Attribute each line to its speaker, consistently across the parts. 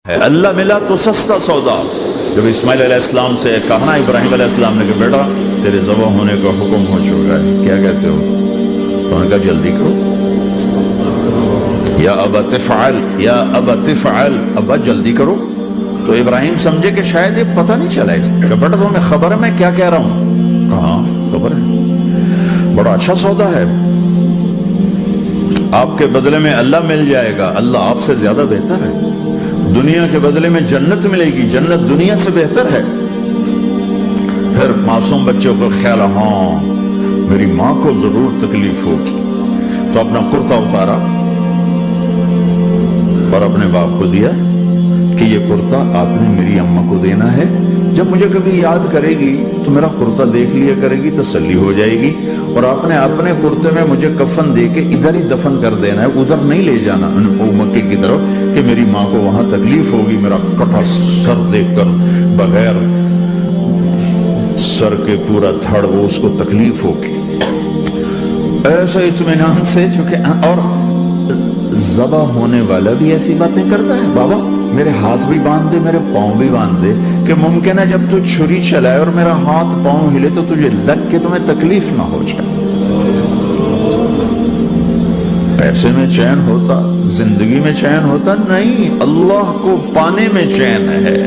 Speaker 1: ہے اللہ ملا تو سستا سودا۔ جب اسماعیل علیہ السلام سے کہا نا ابراہیم علیہ السلام نے کہ بیٹا تیرے ذبح ہونے کا حکم ہو چکا ہے، کیا کہتے ہو؟ تو انہوں نے کہا جلدی کرو، یا ابا تفعل، یا ابا تفعل، ابا جلدی کرو۔ تو ابراہیم سمجھے کہ شاید یہ پتہ نہیں چلا اسے، کہ بیٹا تمہیں خبر ہے میں کیا کہہ رہا ہوں؟ کہاں خبر ہے، بڑا اچھا سودا ہے، آپ کے بدلے میں اللہ مل جائے گا، اللہ آپ سے زیادہ بہتر ہے، دنیا کے بدلے میں جنت ملے گی، جنت دنیا سے بہتر ہے۔ پھر معصوم بچوں کو خیال، ہاں میری ماں کو ضرور تکلیف ہوگی، تو اپنا کرتا اتارا اور اپنے باپ کو دیا کہ یہ کرتا آپ نے میری اماں کو دینا ہے، جب مجھے کبھی یاد کرے گی تو میرا کرتا دیکھ لیا کرے گی، تسلی ہو جائے گی، اور آپ نے اپنے کرتے میں مجھے کفن دے کے ادھر ہی دفن کر دینا ہے، ادھر نہیں لے جانا مکے کی طرف کہ میری ماں کو وہاں تکلیف ہوگی، میرا کٹا سر دیکھ کر بغیر سر کے پورا دھڑ وہ اس کو تکلیف ہوگی۔ ایسا اطمینان سے، چونکہ اور ذبح ہونے والا بھی ایسی باتیں کرتا ہے، بابا میرے ہاتھ بھی باندھ دے، میرے پاؤں بھی باندھ دے، کہ ممکن ہے جب تو چھری چلائے اور میرا ہاتھ پاؤں ہلے تو تجھے لگ کے تمہیں تکلیف نہ ہو جائے۔ پیسے میں چین ہوتا، زندگی میں چین ہوتا نہیں، اللہ کو پانے میں چین ہے،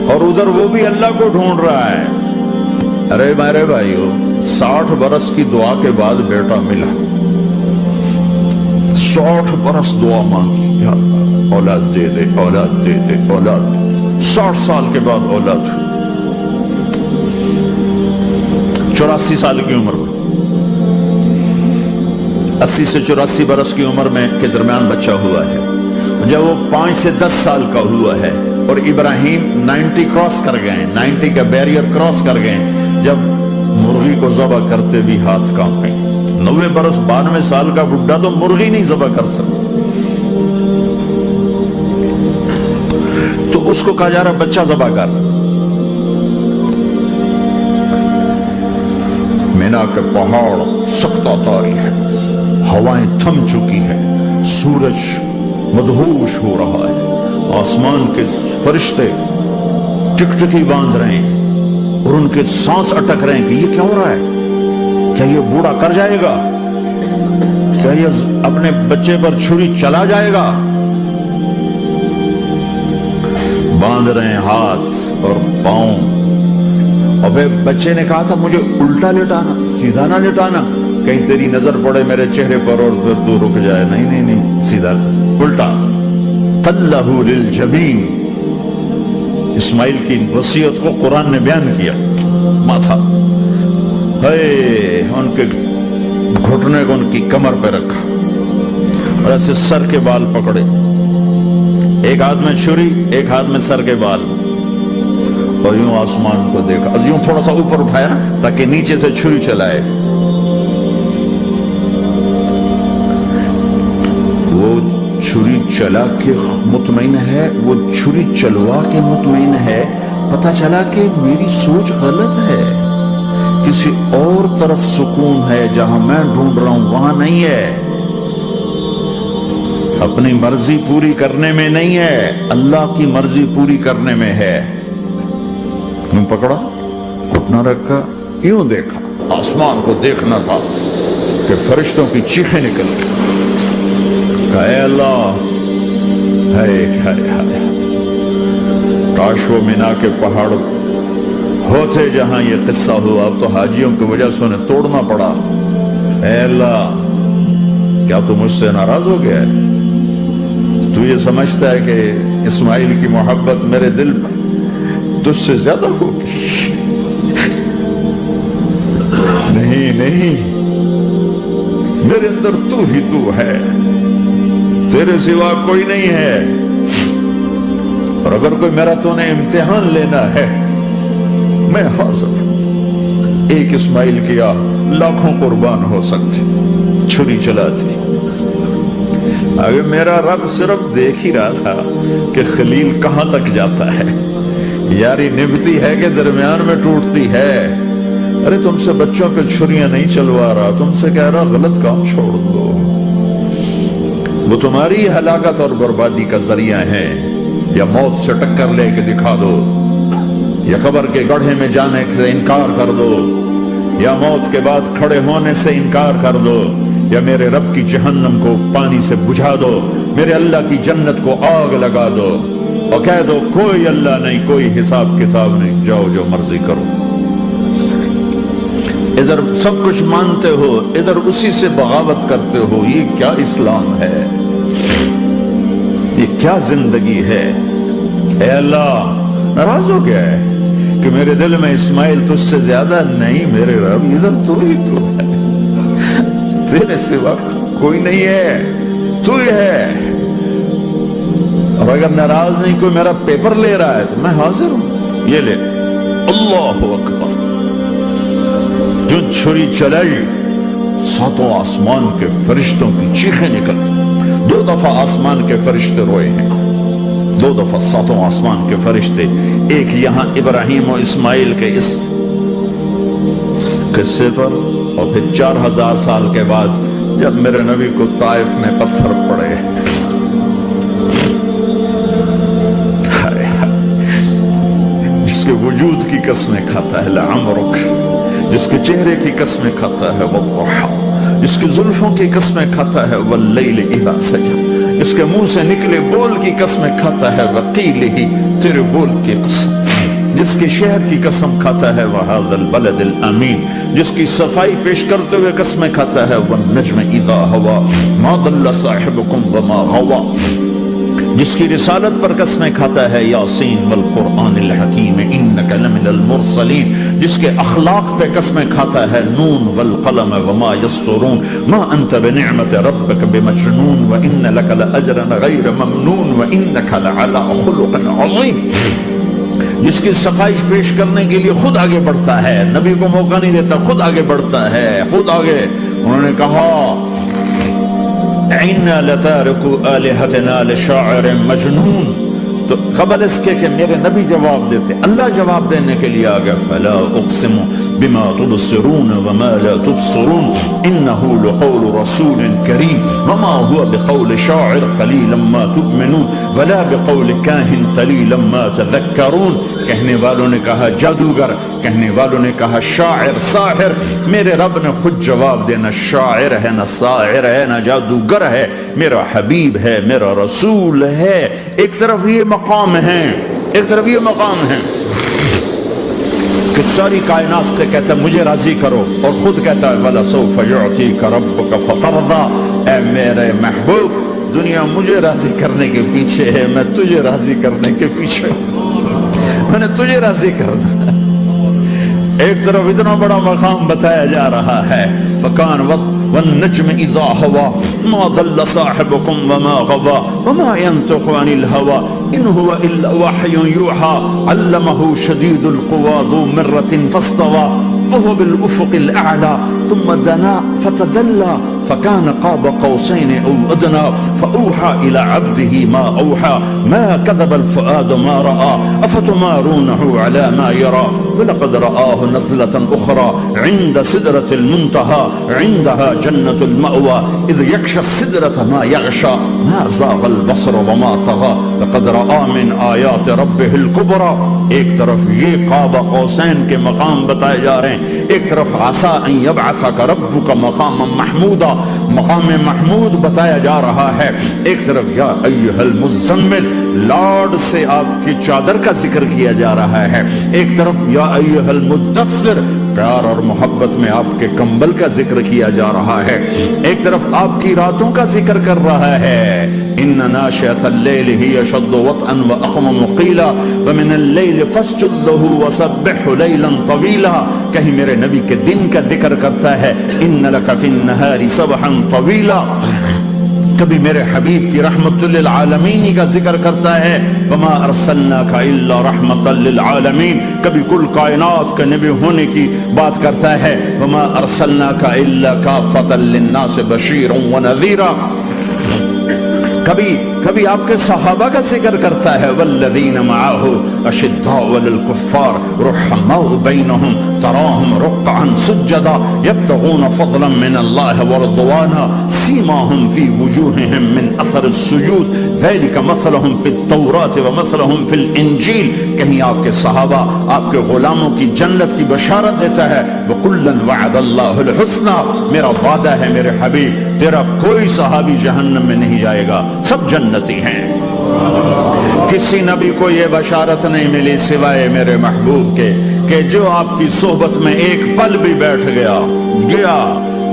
Speaker 1: اور ادھر وہ بھی اللہ کو ڈھونڈ رہا ہے۔ ارے میرے بھائیو، 60 برس کی دعا کے بعد بیٹا ملا، 60 برس دعا مانگی، یا اللہ اولاد دے دے، اولاد دے دے، اولاد، 60 سال کے بعد اولاد، 84 سال کی عمر میں، 80 سے 84 برس کی عمر میں کے درمیان بچہ ہوا ہے۔ جب وہ 5 سے 10 سال کا ہوا ہے اور ابراہیم 90 کراس کر گئے، 90 کا بیریئر کراس کر گئے، جب مرغی کو ذبح کرتے بھی ہاتھ کانپے، 90 برس 92 سال کا بڈھا تو مرغی نہیں ذبح کر سکتا، تو اس کو کہا جا رہا بچہ ذبح کر۔ مینا کے پہاڑ سختہ تاری ہے، ہوائیں تھم چکی ہے، سورج مدہوش ہو رہا ہے، آسمان کے فرشتے ٹکٹکی باندھ رہے ہیں اور ان کے سانس اٹک رہے ہیں کہ یہ کیا ہو رہا ہے، کیا یہ بوڑھا کر جائے گا، کیا یہ اپنے بچے پر چھری چلا جائے گا؟ باندھ رہے ہیں ہاتھ اور پاؤں، اور پھر بچے نے کہا تھا مجھے الٹا لٹانا، سیدھا نہ لٹانا، کہیں تیری نظر پڑے میرے چہرے پر اور پھر تو رک جائے، نہیں نہیں نہیں، سیدھا الٹا۔ تلہ للجبین، اسماعیل کی وصیت کو قرآن نے بیان کیا، ماتھا ہے ان کے گھٹنے کو ان کی کمر پہ رکھا اور ایسے سر کے بال پکڑے، ایک ہاتھ میں چھری، ایک ہاتھ میں سر کے بال، اور یوں آسمان کو دیکھا، یوں تھوڑا سا اوپر اٹھایا تاکہ نیچے سے چھری چلائے، وہ چھری چلا کے مطمئن ہے، وہ چھری چلوا کے مطمئن ہے، پتہ چلا کہ میری سوچ غلط ہے، کسی اور طرف سکون ہے، جہاں میں ڈھونڈ رہا ہوں وہاں نہیں ہے، اپنی مرضی پوری کرنے میں نہیں ہے، اللہ کی مرضی پوری کرنے میں ہے۔ یوں پکڑا، گھٹنا رکھا، یوں دیکھا، آسمان کو دیکھنا تھا کہ فرشتوں کی چیخیں نکل گئی، کہ اے اللہ، ہے کاش وہ مینا کے پہاڑ ہوتے جہاں یہ قصہ ہوا، اب تو حاجیوں کی وجہ سے انہیں توڑنا پڑا۔ اے اللہ، کیا تو مجھ سے ناراض ہو گیا ہے؟ تو یہ سمجھتا ہے کہ اسماعیل کی محبت میرے دل میں تجھ سے زیادہ ہوگی؟ نہیں نہیں، میرے اندر تو ہی تو ہے، تیرے سوا کوئی نہیں ہے، اور اگر کوئی میرا تو نے امتحان لینا ہے میں حاضر ہوں۔ ایک اسماعیل کیا لاکھوں قربان ہو سکتے، چھری چلاتی۔ اگر میرا رب صرف دیکھ ہی رہا تھا کہ خلیل کہاں تک جاتا ہے، یاری نبھتی ہے کہ درمیان میں ٹوٹتی ہے۔ ارے تم سے بچوں پہ چھریاں نہیں چلوا رہا، تم سے کہہ رہا غلط کام چھوڑ دو، وہ تمہاری ہلاکت اور بربادی کا ذریعہ ہیں۔ یا موت سے ٹکر لے کے دکھا دو، یا قبر کے گڑھے میں جانے سے انکار کر دو، یا موت کے بعد کھڑے ہونے سے انکار کر دو، یا میرے رب کی جہنم کو پانی سے بجھا دو، میرے اللہ کی جنت کو آگ لگا دو، اور کہہ دو کوئی اللہ نہیں، کوئی حساب کتاب نہیں، جاؤ جو مرضی کرو۔ ادھر سب کچھ مانتے ہو، ادھر اسی سے بغاوت کرتے ہو۔ یہ کیا اسلام ہے؟ یہ کیا زندگی ہے؟ اے اللہ، ناراض ہو گیا ہے کہ میرے دل میں اسماعیل تجھ سے زیادہ نہیں، میرے رب ادھر تو ہی تو ہے، تیرے سوا کوئی نہیں ہے، تو ہی ہے۔ اور اگر ناراض نہیں کوئی میرا پیپر لے رہا ہے تو میں حاضر ہوں، یہ لے۔ اللہ اکبر۔ جو چھری چلائی، ساتوں آسمان کے فرشتوں کی چیخیں نکل، 2 دفعہ آسمان کے فرشتے روئے ہیں، 2 دفعہ ساتوں آسمان کے فرشتے، ایک یہاں ابراہیم و اسماعیل کے اس قصے پر، اور پھر 4000 سال کے بعد جب میرے نبی کو طائف میں پتھر پڑے۔ جس کے وجود کی قسمیں کھاتا ہے لعمرک، جس کے چہرے کی قسمیں کھاتا ہے والضحى، جس کی زلفوں کی قسمیں کھاتا ہے واللیل اذا سجى، جس کے منہ سے نکلے بول کی قسمیں کھاتا ہے وقیلہ، تیرے بول کی قسم، جس کی شہر کی قسم کھاتا ہے وہذا البلد الامین، جس کی صفائی پیش کرتے ہوئے قسمیں کھاتا ہے والنجم اذا ہوا ما ضل صاحبکم وما غوا، جس کی رسالت پر قسمیں کھاتا ہے یاسین والقرآن الحکیم انک لمن المرسلین، جس کے اخلاق پہ قسمیں کھاتا ہے نون والقلم وما یسطرون ما انت بنعمت ربک بمجنون وان لک لاجرا غیر ممنون وانک لعلی خلق عظیم، جس کی صفائی پیش کرنے کے لیے خود آگے بڑھتا ہے، نبی کو موقع نہیں دیتا، خود آگے بڑھتا ہے، خود آگے۔ انہوں نے کہا اِنَّا لَتَارِكُ آلِهَتِنَا لِشَاعِرٍ مَجْنُونَ، تو قبل اس کے کہ میرے نبی جواب دیتے، اللہ جواب دینے کے لیے آگیا فَلَا أُقْسِمُ بِمَا تُبْصِرُونَ وَمَا لَا تُبْصِرُونَ إِنَّهُ لَقَوْلُ رَسُولٍ كَرِيمٍ وَمَا هُوَ بِقَوْلِ شَاعِرٍ قَلِيلًا مَا تُؤْمِنُونَ وَلَا بِقَوْلِ كَاهِنٍ قَلِيلًا مَا تَذَكَّرُونَ۔ کہنے والوں نے کہا جادوگر، کہنے والوں نے کہا شاعر، ساحر، میرے رب نے خود جواب دینا شاعر ہے، نہ ساحر ہے، نہ جادوگر ہے، میرا حبیب ہے، میرا رسول ہے۔ ایک طرف یہ مقام ہے، ایک طرف یہ مقام ہے کہ ساری کائنات سے کہتا ہے مجھے راضی کرو، اور خود کہتا ہے وَلَسَوْفَ يُعْطِيكَ رَبُّكَ فَتَرْضَىٰ، اے میرے محبوب دنیا مجھے راضی کرنے کے پیچھے ہے، میں تجھے راضی کرنے کے پیچھے ہوں، میں نے تجھے راضی کرنا۔ ایک طرف اتنا بڑا مقام بتایا جا رہا ہے فَكَانَ وَالنَّجْمِ إِذَا هَوَىٰ مَا ضَلَّ صَاحِبُكُمْ وَمَا غَوَىٰ وَمَا يَنطِقُ عَنِ الْهَوَىٰ إِنْ هُوَ إِلَّا وَحْيٌ يُوحَىٰ عَلَّمَهُ شَدِيدُ الْقُوَىٰ ذُو مِرَّةٍ فَاسْتَوَىٰ وَهُوَ بِالْأُفُقِ الْأَعْلَىٰ ثُمَّ دَنَا فَتَدَلَّىٰ فَكَانَ قَابَ قَوْسَيْنِ أَوْ أَدْنَىٰ فَأَوْحَىٰ إِلَىٰ عَبْدِهِ مَا أَوْحَىٰ مَا كَذَبَ الْفُؤَادُ مَا رَأَىٰ أَفَتُمَارُونَهُ عَلَىٰ مَا يَرَىٰ وَلَقَدْ رَآهُ نَزْلَةً أُخْرَىٰ عِندَ سِدْرَةِ الْمُنتَهَىٰ عِندَهَا جَنَّةُ الْمَأْوَىٰ إِذْ يَغْشَى السِّدْرَةَ مَا يَغْشَىٰ مَا زَاغَ الْبَصَرُ وَمَا طَغَىٰ لَقَدْ رَآ مِنْ آيَاتِ رَبِّهِ الْكُبْرَىٰ۔ ایک طرف یہ قاب قوسین کے مقام بتائے جا رہے ہیں، ایک طرف عَسَىٰ أَن يَبْعَثَكَ رَبُّكَ مَقَامًا مَحْمُودًا، مقام محمود بتایا جا رہا ہے، ایک طرف یا ایھا المزمل، لاڈ سے آپ کی چادر کا ذکر کیا جا رہا ہے، ایک طرف یا ایھا المدثر، پیار اور محبت میں آپ کے کمبل کا ذکر کیا جا رہا ہے، ایک طرف آپ کی راتوں کا ذکر کر رہا ہے ان ناشئۃ اللیل ہی اشد وطئا واقوم قیلا ومن اللیل فاسجد لہ وسبحہ لیلا طویلا، کہیں میرے نبی کے دن کا ذکر کرتا ہے ان لک فی النہار سبحا طویلا، کبھی میرے حبیب کی رحمت للعالمین کا ذکر کرتا ہے وما ارسلناک الا رحمتا للعالمین، کبھی کل کائنات کا نبی ہونے کی بات کرتا ہے وما ارسلناک الا کافتا للناس بشیرا ونذیرا، کبھی آپ کے صحابہ کا ذکر کرتا ہے والذین معه اشداء علی الکفار رحماء بینہم تراہم رکعا سجدا یبتغون فضلا من اللہ ورضوانا سیماہم فی وجوہہم من اثر السجود ذَلِكَ مَثَلُهُمْ فِي التَّوْرَاةِ وَمَثَلُهُمْ فِي الْإِنْجِيلِ، کہیں آپ کے صحابہ آپ کے غلاموں کی جنت کی بشارت دیتا ہے، وَكُلًّا وَعَدَ اللَّهُ الْحُسْنَى، میرا وعدہ ہے میرے حبیب تیرا کوئی صحابی جہنم میں نہیں جائے گا، سب جنتی ہیں۔ کسی نبی کو یہ بشارت نہیں ملی سوائے میرے محبوب کے کہ جو آپ کی صحبت میں ایک پل بھی بیٹھ گیا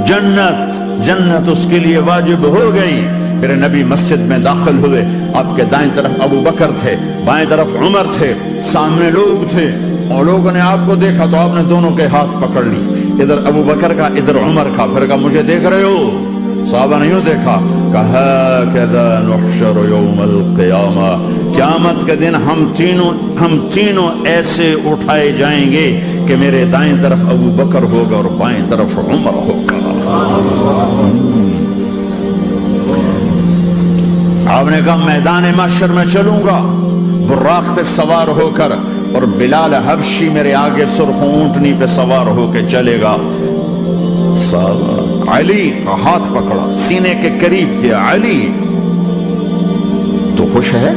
Speaker 1: جنت اس کے لیے واجب ہو گئی۔ میرے نبی مسجد میں داخل ہوئے، آپ کے دائیں طرف ابو بکر تھے، بائیں طرف عمر تھے، سامنے لوگ تھے، اور لوگوں نے آپ کو دیکھا تو آپ نے دونوں کے ہاتھ پکڑ لی، ادھر ابو بکر کا ادھر عمر کا، پھر کہا مجھے دیکھ رہے ہو؟ صحابہ نہیں دیکھا، کہا کذا نحشر یوم القیامہ، قیامت کے دن ہم تینوں ایسے اٹھائے جائیں گے کہ میرے دائیں طرف ابو بکر ہوگا اور بائیں طرف عمر ہوگا۔ آپ نے کہا میدان محشر میں چلوں گا براق پہ سوار ہو کر، اور بلال حبشی میرے آگے سرخ اونٹنی پہ سوار ہو کے چلے گا۔ علی کا ہاتھ پکڑا، سینے کے قریب کیا، علی تو خوش ہے؟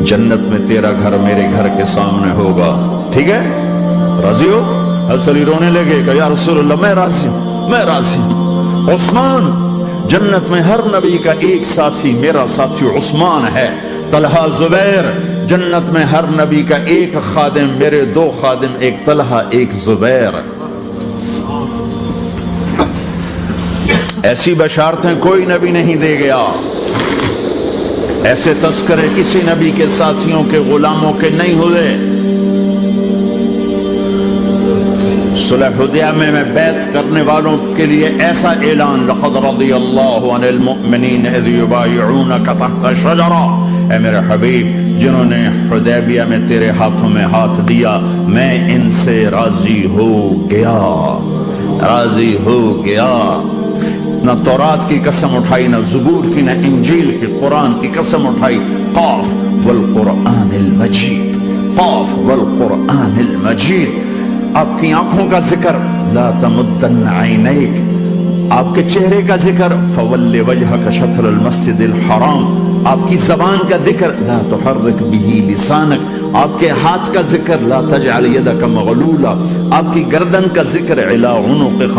Speaker 1: جنت میں تیرا گھر میرے گھر کے سامنے ہوگا، ٹھیک ہے؟ راضی ہو؟ حضرت علی رونے لگے کہ یا رسول اللہ میں راضی ہوں۔ عثمان، جنت میں ہر نبی کا ایک ساتھی میرا ساتھی عثمان ہے۔ طلحہ، زبیر، جنت میں ہر نبی کا ایک خادم میرے دو خادم، ایک طلحہ ایک زبیر۔ ایسی بشارتیں کوئی نبی نہیں دے گیا، ایسے تذکرے کسی نبی کے ساتھیوں کے غلاموں کے نہیں ہوئے۔ صلح حدیبیہ میں بیعت کرنے والوں کے لیے ایسا اعلان، لقد رضی اللہ عن المؤمنین اذ یبایعونک تحت شجرہ، اے میرے حبیب جنہوں نے حدیبیہ میں تیرے ہاتھوں میں ہاتھ دیا میں ان سے راضی ہو گیا، راضی ہو گیا۔ نہ تورات کی قسم اٹھائی، نہ زبور کی، نہ انجیل کی، قرآن کی قسم اٹھائی۔ قاف والقرآن المجید، قاف والقرآن المجید۔ آپ کی آنکھوں کا ذکر، لا تمدن عینیک، آپ کے چہرے کا ذکر، فول وجہک شطر المسجد الحرام، آپ کی زبان کا ذکر، لا تحرک بہ لسانک، آپ کے ہاتھ کا ذکر، لا تجعل یدک مغلولا، آپ کی گردن کا ذکر، علی عنقک،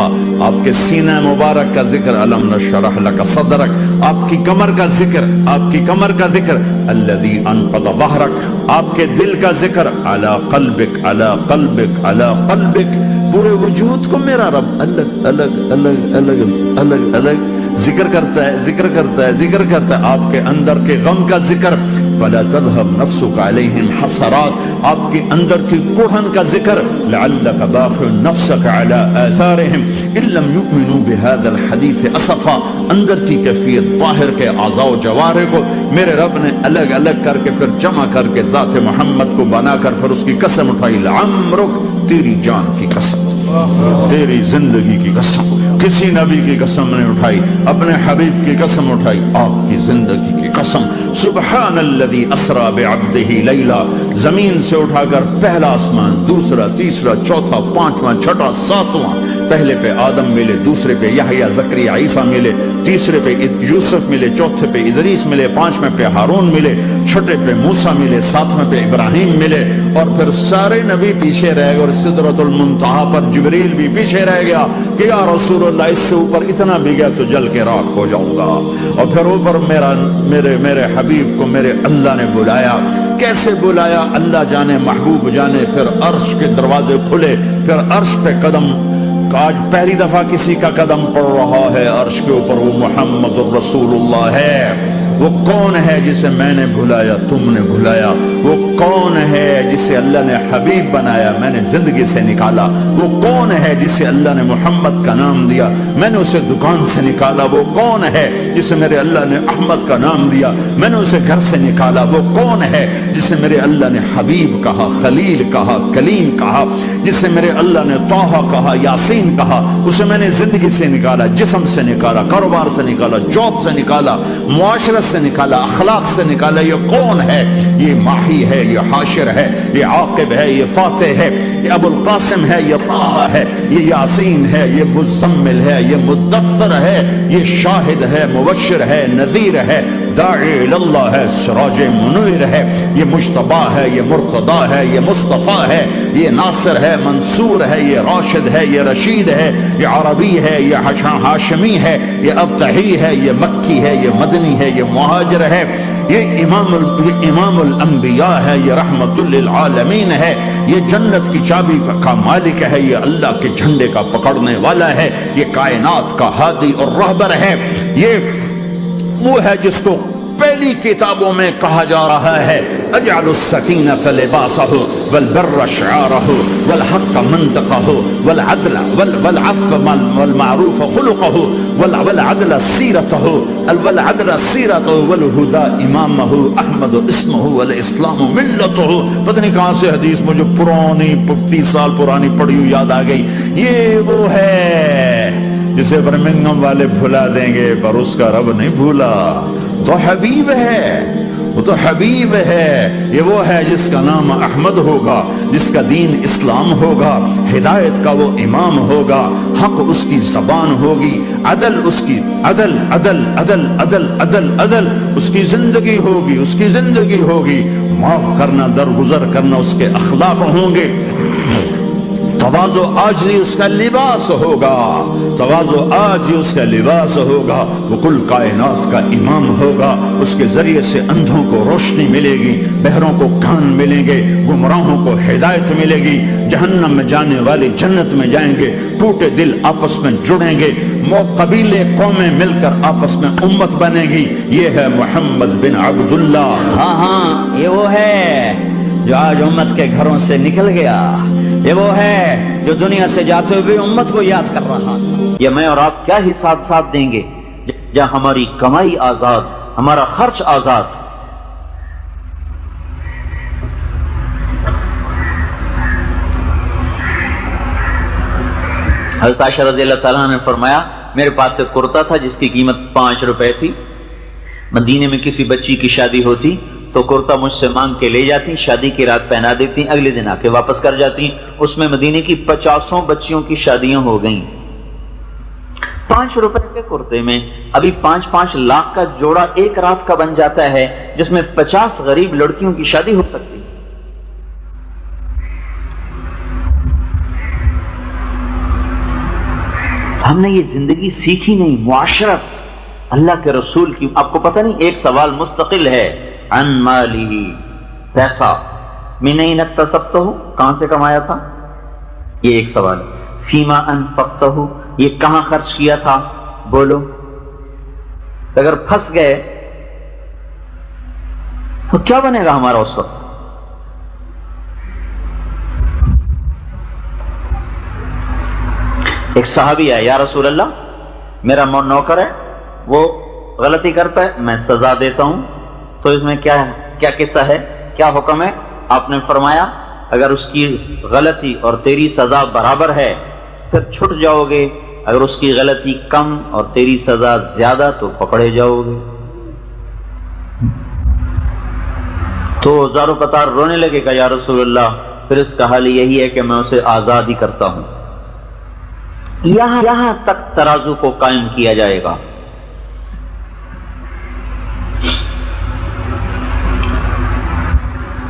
Speaker 1: آپ کے سینہ مبارک کا ذکر، الم نشرح لک صدرک، آپ کی کمر کا ذکر، آپ کی کمر کا ذکر، الذی انقض ظہرک، آپ کے دل کا ذکر، علی قلبک علی قلبک علی قلبک۔ پورے وجود کو میرا رب الگ الگ الگ الگ الگ الگ ذکر کرتا ہے، ذکر کرتا ہے، ذکر کرتا ہے۔ آپ کے اندر کے غم کا ذکر، فلا تذهب نفسك عليهم حسرات، آپ کے اندر کی کوڑھن کا ذکر، لعلك باخع نفسك على آثارهم ان لم يؤمنوا بهذا الحديث اسفا، اندر کی کیفیت باہر کے اعضاء و جوارح کو میرے رب نے الگ الگ کر کے پھر جمع کر کے ذات محمد کو بنا کر پھر اس کی قسم اٹھائی، لعمرک، تیری جان کی قسم، تیری زندگی کی قسم۔ کسی نبی کی قسم نہیں اٹھائی، اپنے حبیب کی قسم اٹھائی، آپ کی زندگی کی قسم۔ سبحان الذی اسری بعبدہ لیلا، زمین سے اٹھا کر پہلا آسمان، دوسرا، تیسرا، چوتھا، پانچواں، چھٹا، ساتواں، پہلے پہ آدم ملے، دوسرے پہ یحییٰ، زکریا، عیسیٰ ملے، تیسرے پہ یوسف ملے، چوتھے پہ ادریس ملے، پانچویں پہ ہارون ملے، چھٹے پہ موسیٰ ملے، ساتویں پہ ابراہیم ملے، اور پھر سارے نبی پیچھے رہ گئے، اور سدرۃ المنتہا پر جبریل بھی پیچھے رہ گیا کہ یا رسول اللہ اس سے اوپر اتنا بھی گیا تو جل کے راکھ ہو جاؤں گا۔ اور پھر اوپر میرے حبیب کو میرے اللہ نے بلایا، کیسے بلایا اللہ جانے، محبوب جانے۔ پھر عرش کے دروازے کھلے، پھر عرش پہ قدم، آج پہلی دفعہ کسی کا قدم پڑ رہا ہے عرش کے اوپر، وہ محمد الرسول اللہ ہے۔ وہ کون ہے جسے میں نے بلایا، تم نے بلایا؟ وہ کون ہے جسے اللہ نے حبیب بنایا، میں نے زندگی سے نکالا؟ وہ کون ہے جسے اللہ نے محمد کا نام دیا، میں نے اسے دکان سے نکالا؟ وہ کون ہے جسے میرے اللہ نے احمد کا نام دیا، میں نے اسے گھر سے نکالا؟ وہ کون ہے جسے میرے اللہ نے حبیب کہا، خلیل کہا، کلیم کہا، جسے میرے اللہ نے طٰہٰ کہا، یاسین کہا؟ اسے میں نے زندگی سے نکالا، جسم سے نکالا، کاروبار سے نکالا، جاب سے نکالا، معاشرت سے نکالا، اخلاق سے نکالا۔ یہ کون ہے؟ یہ ماہی ہے، یہ حاشر ہے، یہ عاقب ہے، یہ فاتح ہے، یہ ابو القاسم ہے، یہ طٰہٰ ہے، یہ یاسین ہے، یہ مزمل ہے، یہ مدثر ہے، یہ شاہد ہے، مبشر ہے، نذیر ہے۔ داعی اللہ ہے، سراج منیر ہے، یہ مجتبی ہے، یہ مرتضی ہے، یہ مصطفیٰ ہے، یہ ناصر ہے، منصور ہے، یہ راشد ہے، یہ رشید ہے، یہ عربی ہے، یہ ہاشمی ہے، یہ ابتحی ہے، یہ مکی ہے، یہ مدنی ہے، یہ مہاجر ہے، یہ امام الانبیاء ہے، یہ رحمت للعالمین ہے، یہ جنت کی چابی کا مالک ہے، یہ اللہ کے جھنڈے کا پکڑنے والا ہے، یہ کائنات کا ہادی اور رہبر ہے، یہ وہ ہے جس کو پہلی کتابوں میں کہا جا رہا ہے اجعل السکینۃ لباسہ والبر شعارہ والحق منطقہ والعدل والعفو والمعروف خلقہ والعدل سیرتہ والہدى امامہ احمد اسمہ والاسلام ملتہ. پتہ نہیں کہاں سے حدیث مجھے پرانی 30 سال پرانی پڑھی ہوئی یاد آ گئی. یہ وہ ہے جسے برمنگم والے بھلا دیں گے پر اس کا رب نہیں بھولا. تو حبیب ہے، وہ تو حبیب ہے، یہ وہ ہے جس کا نام احمد ہوگا، جس کا دین اسلام ہوگا، ہدایت کا وہ امام ہوگا، حق اس کی زبان ہوگی، عدل اس کی عدل عدل عدل عدل عدل عدل اس کی زندگی ہوگی، اس کی زندگی ہوگی، معاف کرنا، درگزر کرنا اس کے اخلاق ہوں گے، تواضع عاجزی اس کا لباس ہوگا، تواضع عاجزی اس کا لباس ہوگا، وہ کل کائنات کا امام ہوگا. اس کے ذریعے سے اندھوں کو روشنی ملے گی، بہروں کو کان ملیں گے، گمراہوں کو ہدایت ملے گی، جہنم میں جانے والے جنت میں جائیں گے، ٹوٹے دل آپس میں جڑیں گے، قبیلے قومیں مل کر آپس میں امت بنے گی. یہ ہے محمد بن عبداللہ.
Speaker 2: ہاں یہ وہ ہے جو آج امت کے گھروں سے نکل گیا، یہ وہ ہے جو دنیا سے جاتے ہوئے امت کو یاد کر رہا تھا.
Speaker 3: یا میں اور آپ کیا حساب صاحب دیں گے جہاں ہماری کمائی آزاد، ہمارا خرچ آزاد. حضرت عائشہ رضی اللہ تعالیٰ نے فرمایا میرے پاس ایک کرتا تھا جس کی قیمت 5 روپے تھی. مدینے میں کسی بچی کی شادی ہوتی تو کرتا مجھ سے مانگ کے لے جاتی، شادی کی رات پہنا دیتی، اگلے دن آ کے واپس کر جاتی. اس میں مدینے کی 50 بچیوں کی شادیاں ہو گئیں. 5 روپے کے کرتے میں ابھی 5-5 لاکھ کا جوڑا ایک رات کا بن جاتا ہے، جس میں 50 غریب لڑکیوں کی شادی ہو سکتی. ہم نے یہ زندگی سیکھی نہیں. معاشرت اللہ کے رسول کی، آپ کو پتہ نہیں ایک سوال مستقل ہے، عن مالی، پیسہ من این اکتسبتہ، کہاں سے کمایا تھا، یہ ایک سوال. فیما انفقتہ، یہ کہاں خرچ کیا تھا، بولو. اگر پھنس گئے تو کیا بنے گا ہمارا اس وقت. ایک صحابی ہے، یا رسول اللہ میرا نوکر ہے، وہ غلطی کرتا ہے، میں سزا دیتا ہوں، تو اس میں کیا قصہ ہے، کیا حکم ہے. آپ نے فرمایا اگر اس کی غلطی اور تیری سزا برابر ہے پھر چھٹ جاؤ گے، اگر اس کی غلطی کم اور تیری سزا زیادہ تو پکڑے جاؤ گے. تو زارو قطار رونے لگے کہ یا رسول اللہ پھر اس کا حال یہی ہے کہ میں اسے آزاد ہی کرتا ہوں. یہاں تک ترازو کو قائم کیا جائے گا.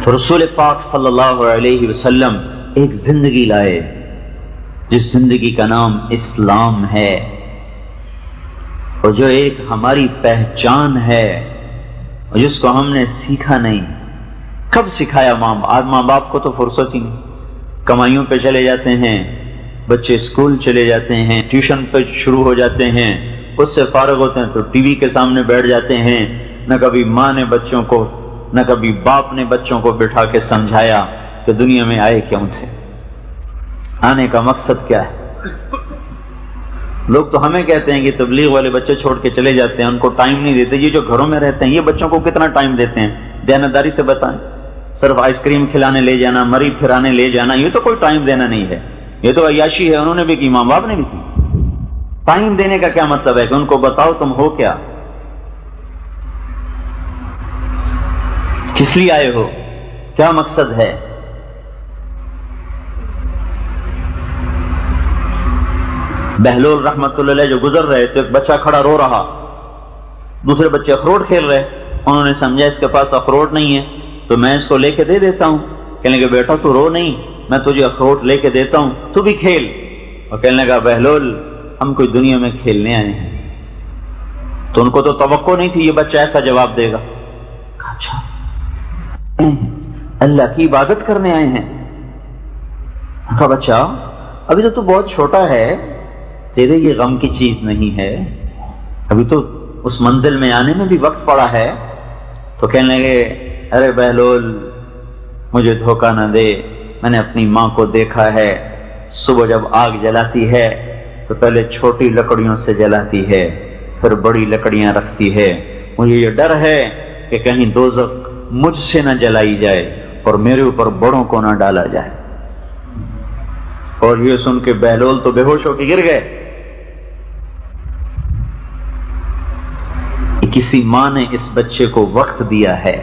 Speaker 3: رسول پاک صلی اللہ علیہ وسلم ایک زندگی لائے جس زندگی کا نام اسلام ہے، اور جو ایک ہماری پہچان ہے اور جس کو ہم نے سیکھا نہیں. کب سکھایا ماں باپ کو تو فرصت ہی نہیں، کمائیوں پہ چلے جاتے ہیں، بچے اسکول چلے جاتے ہیں، ٹیوشن پہ شروع ہو جاتے ہیں، اس سے فارغ ہوتے ہیں تو ٹی وی کے سامنے بیٹھ جاتے ہیں. نہ کبھی ماں نے بچوں کو، نہ کبھی باپ نے بچوں کو بٹھا کے سمجھایا کہ دنیا میں آئے کیوں تھے، آنے کا مقصد کیا ہے. لوگ تو ہمیں کہتے ہیں کہ تبلیغ والے بچے چھوڑ کے چلے جاتے ہیں، ان کو ٹائم نہیں دیتے. یہ جو گھروں میں رہتے ہیں یہ بچوں کو کتنا ٹائم دیتے ہیں، دیانتداری سے بتائیں. صرف آئس کریم کھلانے لے جانا، مری پھرانے لے جانا، یہ تو کوئی ٹائم دینا نہیں ہے، یہ تو عیاشی ہے. انہوں نے بھی کی، ماں باپ نے بھی کی. ٹائم دینے کا کیا مطلب ہے کہ ان کو بتاؤ تم ہو کیا، کس لیے آئے ہو، کیا مقصد ہے. بہلول رحمت اللہ علیہ جو گزر رہے تو ایک بچہ کھڑا رو رہا، دوسرے بچے اخروٹ کھیل رہے، انہوں نے سمجھا اس کے پاس اخروٹ نہیں ہے تو میں اس کو لے کے دے دیتا ہوں، کہنے لگے بیٹا تو رو نہیں، میں تجھے اخروٹ لے کے دیتا ہوں، تو بھی کھیل۔ اور کہنے لگا بہلول ہم کوئی دنیا میں کھیلنے آئے ہیں۔ تو ان کو تو توقع نہیں تھی یہ بچہ ایسا جواب دے گا۔ اچھا اللہ کی عبادت کرنے آئے ہیں؟ کہا بچہ ابھی تو بہت چھوٹا ہے، تیرے یہ غم کی چیز نہیں ہے، ابھی تو اس منزل میں آنے میں بھی وقت پڑا ہے۔ تو کہنے لگے ارے بہلول مجھے دھوکہ نہ دے، میں نے اپنی ماں کو دیکھا ہے صبح جب آگ جلاتی ہے تو پہلے چھوٹی لکڑیوں سے جلاتی ہے پھر بڑی لکڑیاں رکھتی ہے، مجھے یہ ڈر ہے کہ کہیں دوزخ مجھ سے نہ جلائی جائے اور میرے اوپر بڑوں کو نہ ڈالا جائے۔ اور یہ سن کے بہلول تو بے ہوش ہو کے گر گئے۔ کسی ماں نے اس بچے کو وقت دیا ہے۔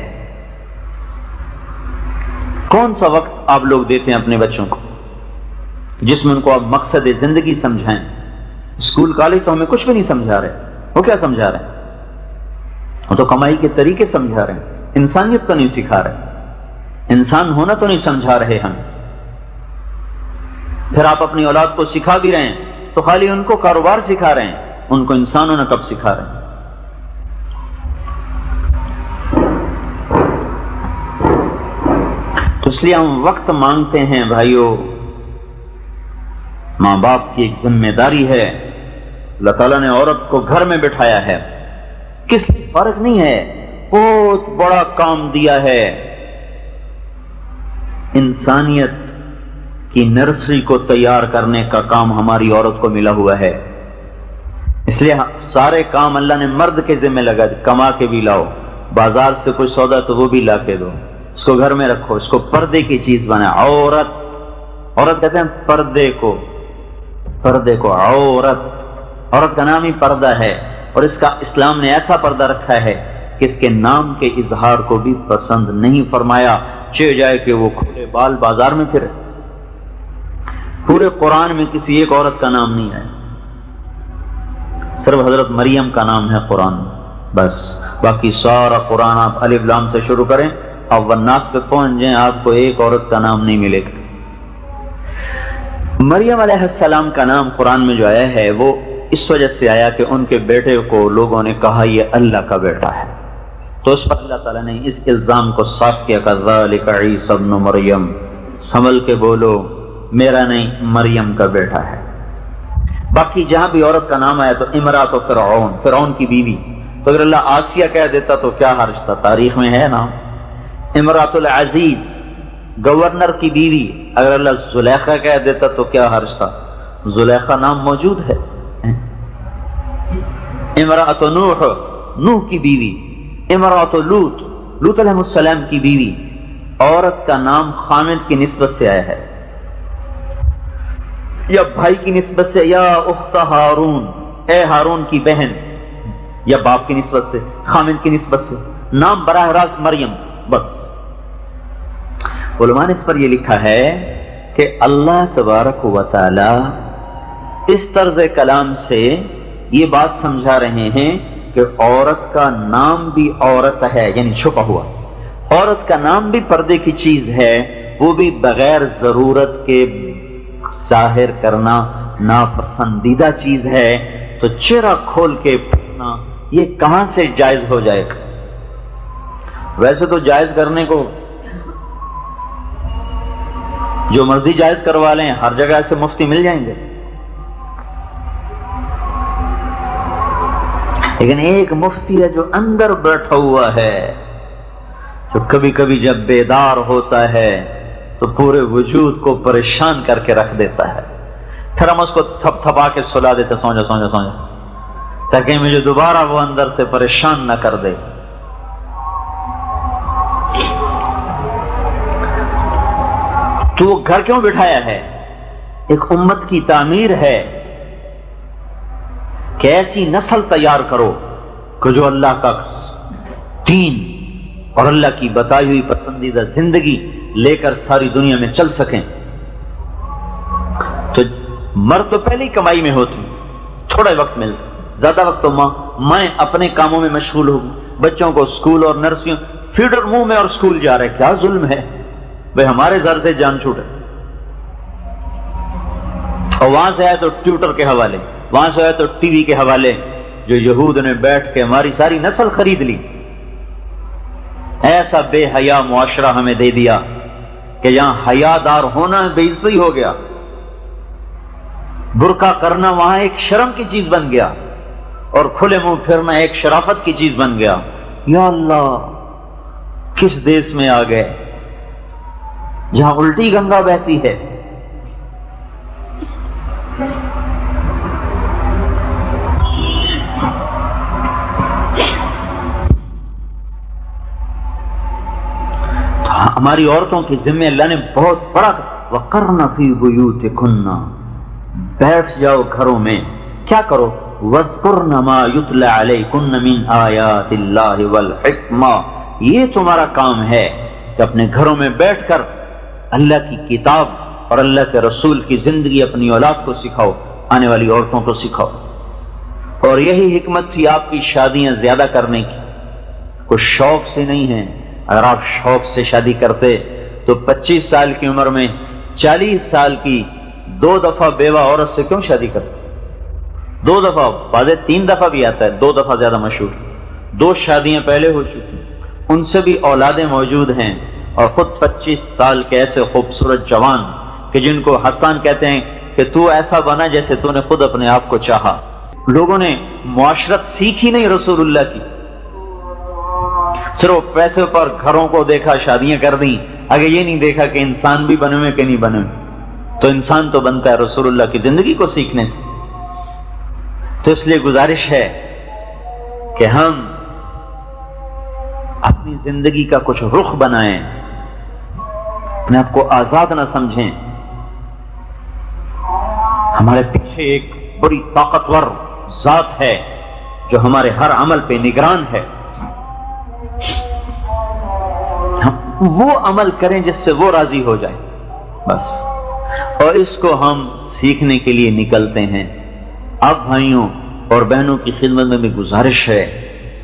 Speaker 3: کون سا وقت آپ لوگ دیتے ہیں اپنے بچوں کو جس میں ان کو آپ مقصد زندگی سمجھائیں؟ اسکول کالج تو ہمیں کچھ بھی نہیں سمجھا رہے، وہ کیا سمجھا رہے ہیں؟ وہ تو کمائی کے طریقے سمجھا رہے ہیں، انسانیت تو نہیں سکھا رہے، انسان ہونا تو نہیں سمجھا رہے ہم۔ پھر آپ اپنی اولاد کو سکھا بھی رہے ہیں تو خالی ان کو کاروبار سکھا رہے ہیں، ان کو انسان ہونا کب سکھا رہے ہیں؟ تو اس لیے ہم وقت مانگتے ہیں بھائیو، ماں باپ کی ایک ذمہ داری ہے۔ اللہ تعالیٰ نے عورت کو گھر میں بٹھایا ہے، کس فرق نہیں ہے، بہت بڑا کام دیا ہے، انسانیت کی نرسری کو تیار کرنے کا کام ہماری عورت کو ملا ہوا ہے۔ اس لیے سارے کام اللہ نے مرد کے ذمہ لگا، کما کے بھی لاؤ، بازار سے کوئی سودا تو وہ بھی لا کے دو، اس کو گھر میں رکھو، اس کو پردے کی چیز بنا۔ عورت کہتے ہیں پردے کو عورت کا نام ہی پردہ ہے، اور اس کا اسلام نے ایسا پردہ رکھا ہے کہ اس کے نام کے اظہار کو بھی پسند نہیں فرمایا، چاہے جائے کہ وہ کھلے بال بازار میں پھرے۔ پورے قرآن میں کسی ایک عورت کا نام نہیں ہے، صرف حضرت مریم کا نام ہے قرآن بس، باقی سارا قرآن آپ الف لام سے شروع کریں آپ والناس پہ پہنچ جائیں، آپ کو ایک عورت کا نام نہیں ملے گا۔ مریم علیہ السلام کا نام قرآن میں جو آیا ہے وہ اس وجہ سے آیا کہ ان کے بیٹے کو لوگوں نے کہا یہ اللہ کا بیٹا ہے، تو اس پر اللہ تعالیٰ نے اس الزام کو صاف کیا کہ ذالک عیسی ابن مریم، سنبھل کے بولو میرا نہیں مریم کا بیٹا ہے۔ باقی جہاں بھی عورت کا نام آیا تو امرات و فرعون کی بیوی، تو اگر اللہ آسیہ کہہ دیتا تو کیا حرج تھا، تاریخ میں ہے نام۔ امرات العزیز گورنر کی بیوی، اگر اللہ زلیخا کہہ دیتا تو کیا حرج تھا، زلیخا نام موجود ہے۔ امرات نوح کی بیوی، امرات لوط علیہ السلام کی بیوی، عورت کا نام خامد کی نسبت سے آیا ہے، یا بھائی کی نسبت سے، یا اخت ہارون، اے ہارون کی بہن، یا باپ کی نسبت سے، خامد کی نسبت سے، نام براہ راست مریم بس۔ علماء نے اس پر یہ لکھا ہے کہ اللہ تبارک و تعالی اس طرز کلام سے یہ بات سمجھا رہے ہیں کہ عورت کا نام بھی عورت ہے، یعنی چھپا ہوا، عورت کا نام بھی پردے کی چیز ہے، وہ بھی بغیر ضرورت کے ظاہر کرنا ناپسندیدہ چیز ہے، تو چہرہ کھول کے پھرنا یہ کہاں سے جائز ہو جائے گا؟ ویسے تو جائز کرنے کو جو مرضی جائز کروا لیں، ہر جگہ سے مفتی مل جائیں گے، لیکن ایک مفتی ہے جو اندر بیٹھا ہوا ہے، جو کبھی کبھی جب بیدار ہوتا ہے تو پورے وجود کو پریشان کر کے رکھ دیتا ہے، پھر ہم اس کو تھپ تھپا کے سلا دیتے، سو جا تاکہ مجھے دوبارہ وہ اندر سے پریشان نہ کر دے۔ تو وہ گھر کیوں بٹھایا ہے؟ ایک امت کی تعمیر ہے کہ ایسی نسل تیار کرو کہ جو اللہ کا دین اور اللہ کی بتائی ہوئی پسندیدہ زندگی لے کر ساری دنیا میں چل سکیں۔ تو مرد تو پہلے ہی کمائی میں ہوتی، تھوڑا وقت ملتا، زیادہ وقت تو ماں میں اپنے کاموں میں مشغول ہوں، بچوں کو اسکول اور نرسریوں، فیڈر منہ میں اور اسکول جا رہے، کیا ظلم ہے بھائی، ہمارے گھر سے جان چھوٹے۔ اور وہاں سے آئے تو ٹیوٹر کے حوالے، وہاں سے آئے تو ٹی وی کے حوالے، جو یہود نے بیٹھ کے ہماری ساری نسل خرید لی۔ ایسا بے حیا معاشرہ ہمیں دے دیا کہ جہاں حیا دار ہونا بے عزتی ہو گیا، برقع کرنا وہاں ایک شرم کی چیز بن گیا، اور کھلے منہ پھرنا ایک شرافت کی چیز بن گیا۔ یا اللہ، کس دیش میں آ گئے جہاں الٹی گنگا بہتی ہے۔ ہماری عورتوں کے ذمہ اللہ نے بہت بڑا، وَقَرْنَ فِي بُيُوتِكُنَّ، بیٹھ جاؤ گھروں میں، کیا کرو، وَاذْكُرْنَ مَا يُتْلَى عَلَيْكُنَّ مِنْ آيَاتِ اللَّهِ وَالْحِكْمَةِ، یہ تمہارا کام ہے کہ اپنے گھروں میں بیٹھ کر اللہ کی کتاب اور اللہ کے رسول کی زندگی اپنی اولاد کو سکھاؤ، آنے والی عورتوں کو سکھاؤ۔ اور یہی حکمت تھی آپ کی شادیاں زیادہ کرنے کی، کوئی شوق سے نہیں ہے۔ اگر آپ شوق سے شادی کرتے تو 25 سال کی عمر میں 40 سال کی 2 دفعہ بیوہ عورت سے کیوں شادی کرتے؟ 2 دفعہ، بعض 3 دفعہ بھی آتا ہے، 2 دفعہ زیادہ مشہور، 2 شادیاں پہلے ہو چکی، ان سے بھی اولادیں موجود ہیں، اور خود 25 سال کے ایسے خوبصورت جوان کہ جن کو حسان کہتے ہیں کہ تو ایسا بنا جیسے تو نے خود اپنے آپ کو چاہا۔ لوگوں نے معاشرت سیکھی نہیں رسول اللہ کی، صرف پیسے پر گھروں کو دیکھا، شادیاں کر دیں، آگے یہ نہیں دیکھا کہ انسان بھی بنے ہوئے کہ نہیں بنے ہوئے۔ تو انسان تو بنتا ہے رسول اللہ کی زندگی کو سیکھنے سے۔ تو اس لیے گزارش ہے کہ ہم اپنی زندگی کا کچھ رخ بنائیں، اپنے آپ کو آزاد نہ سمجھیں۔ ہمارے پیچھے ایک بڑی طاقتور ذات ہے جو ہمارے ہر عمل پہ نگران ہے، وہ عمل کریں جس سے وہ راضی ہو جائے بس، اور اس کو ہم سیکھنے کے لیے نکلتے ہیں۔ اب بھائیوں اور بہنوں کی خدمت میں بھی گزارش ہے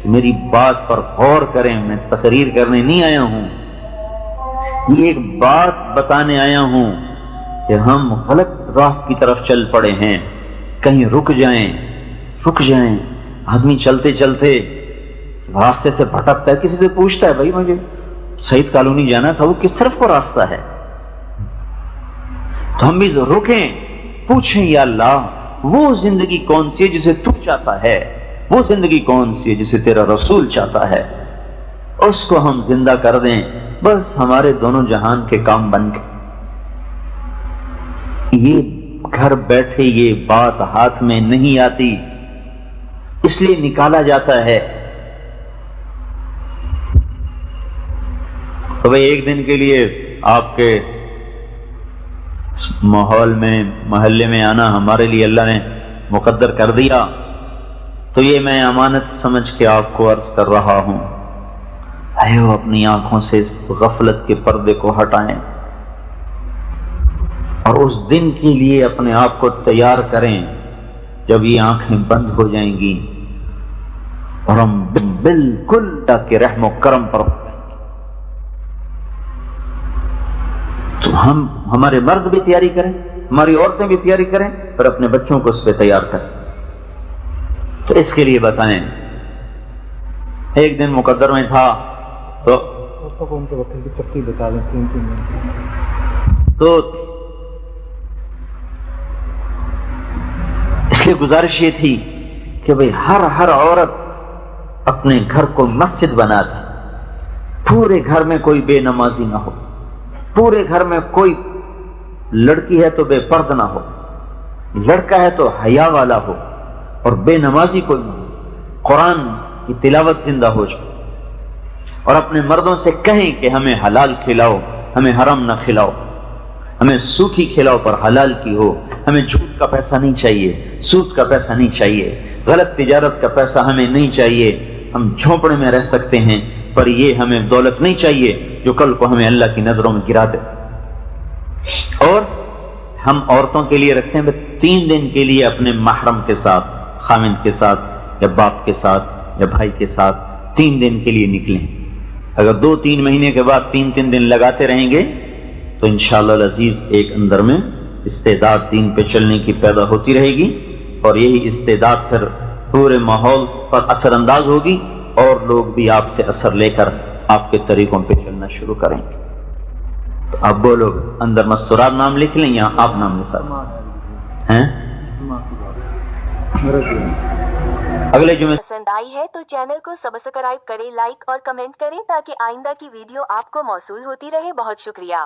Speaker 3: کہ میری بات پر غور کریں، میں تقریر کرنے نہیں آیا ہوں، یہ ایک بات بتانے آیا ہوں کہ ہم غلط راہ کی طرف چل پڑے ہیں، کہیں رک جائیں۔ آدمی چلتے چلتے راستے سے بھٹکتا ہے، کسی سے پوچھتا ہے بھائی مجھے سعید کالونی جانا تھا، وہ کس طرف کو راستہ ہے؟ تو ہم بھی رکیں، پوچھیں یا اللہ وہ زندگی کون سی ہے جسے تو چاہتا ہے، وہ زندگی کون سی ہے جسے تیرا رسول چاہتا ہے، اس کو ہم زندہ کر دیں، بس ہمارے دونوں جہان کے کام بن گئے۔ یہ گھر بیٹھے یہ بات ہاتھ میں نہیں آتی، اس لیے نکالا جاتا ہے۔ تو بھئی ایک دن کے لیے آپ کے ماحول میں محلے میں آنا ہمارے لیے اللہ نے مقدر کر دیا، تو یہ میں امانت سمجھ کے آپ کو عرض کر رہا ہوں، ایو اپنی آنکھوں سے اس غفلت کے پردے کو ہٹائیں اور اس دن کے لیے اپنے آپ کو تیار کریں جب یہ آنکھیں بند ہو جائیں گی اور ہم بالکل اللہ کے رحم و کرم پر، تو ہمارے مرد بھی تیاری کریں، ہماری عورتیں بھی تیاری کریں، اور اپنے بچوں کو اس سے تیار کریں۔ تو اس کے لیے بتائیں، ایک دن مقدر میں تھا تو اس لیے گزارش یہ تھی کہ بھئی ہر عورت اپنے گھر کو مسجد بنا دے، پورے گھر میں کوئی بے نمازی نہ ہو، پورے گھر میں کوئی لڑکی ہے تو بے پرد نہ ہو، لڑکا ہے تو حیا والا ہو، اور بے نمازی کوئی نہ ہو، قرآن کی تلاوت زندہ ہو جائے، اور اپنے مردوں سے کہیں کہ ہمیں حلال کھلاؤ، ہمیں حرام نہ کھلاؤ، ہمیں سوکھی کھلاؤ پر حلال کی ہو، ہمیں جھوٹ کا پیسہ نہیں چاہیے، سود کا پیسہ نہیں چاہیے، غلط تجارت کا پیسہ ہمیں نہیں چاہیے، ہم جھونپڑے میں رہ سکتے ہیں پر یہ ہمیں دولت نہیں چاہیے جو کل کو ہمیں اللہ کی نظروں میں گرا دے۔ اور ہم عورتوں کے لیے رکھتے ہیں 3 دن کے لیے اپنے محرم کے ساتھ، خامند کے ساتھ یا باپ کے ساتھ یا بھائی کے ساتھ 3 دن کے لیے نکلیں. اگر 2-3 مہینے کے بعد 3 دن لگاتے رہیں گے تو انشاءاللہ العزیز ایک اندر میں استعداد دین پہ چلنے کی پیدا ہوتی رہے گی، اور یہی استعداد پھر پورے ماحول پر اثر انداز ہوگی، اور لوگ بھی آپ سے اثر لے کر آپ کے طریقوں پہ چلنا شروع کریں گے. تو آپ بولو اندر مستورات نام لکھ لیں یا آپ نام لکھا ہیں؟ اگلے جمعے
Speaker 4: پسند آئی ہے تو چینل کو سبسکرائب کریں، لائک اور کمنٹ کریں تاکہ آئندہ کی ویڈیو آپ کو موصول ہوتی رہے. بہت شکریہ.